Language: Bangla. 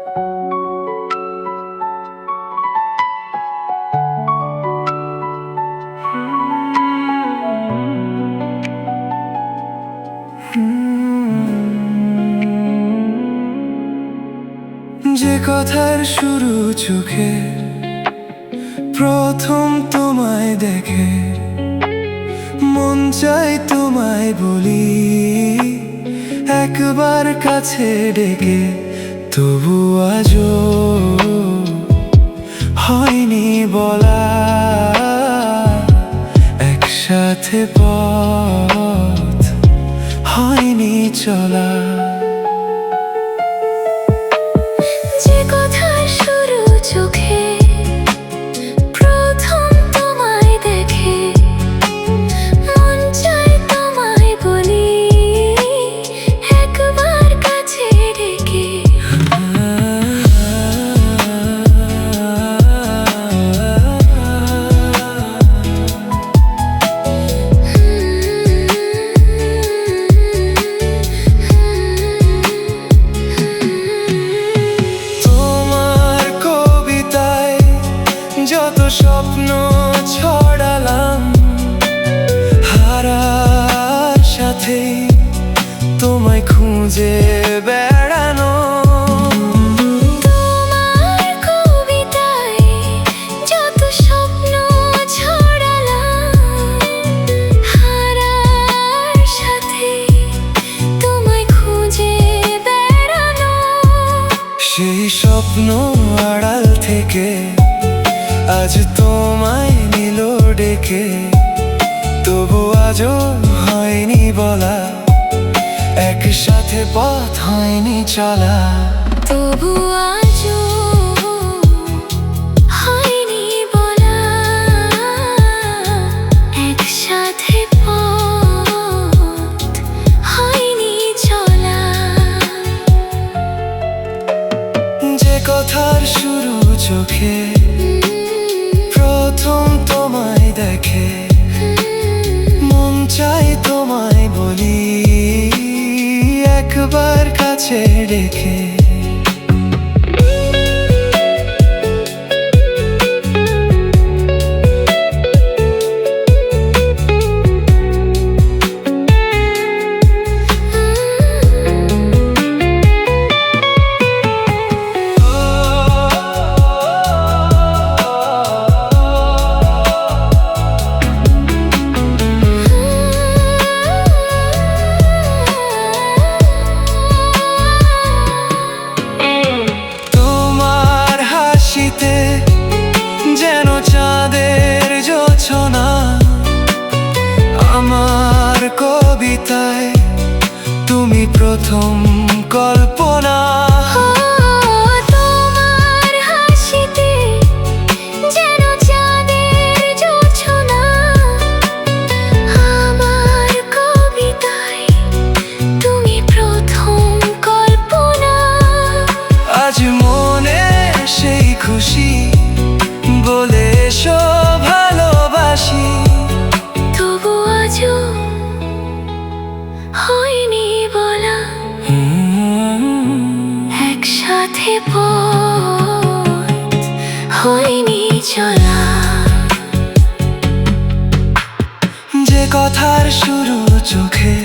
যে কথার শুরু চোখে প্রথম তোমায় দেখে, মন চাই তোমায় বলি একবার কাছে ডেকে। তবু আজও হয়নি বলা, একসাথে পথ হয়নি চলা। যে কথার শুরু চোখে প্রথম তোমায় দেখে, মন চাই তোমায় বলি একবার কাছে ডেকে। যত স্বপ্ন ছড়ালাম, হারার সাথে তোমায় খুঁজে বেড়ানো। তোমার কবিতায় যত স্বপ্ন ছড়ালাম, হারার সাথে তোমায় খুঁজে বেড়ানো। সেই স্বপ্ন আড়াল থেকে আজ তোমায় নিল ডেকে। তবু আজও হয়নি বলা, একসাথে পথ হয়নি চলা। তবু আজও হয়নি বলা, একসাথে পথ হয়নি চলা। যে কথার শুরু চোখে প্রথম তোমায় দেখে, মন চাই তোমায় বলি একবার কাছে ডেকে। যেন চাঁদের জোছনা, আমার কবিতায় তুমি প্রথম কল্পনা। তোমার হাসিতে যেন চাঁদের জোছনা, আমার কবিতায় তুমি প্রথম কল্পনা। আজ মনে সেই খুশি বলে এসো ভালোবাসি। তবু আজও হয়নি বলা, একসাথে পথ হয়নি চলা। যে কথার শুরু চোখে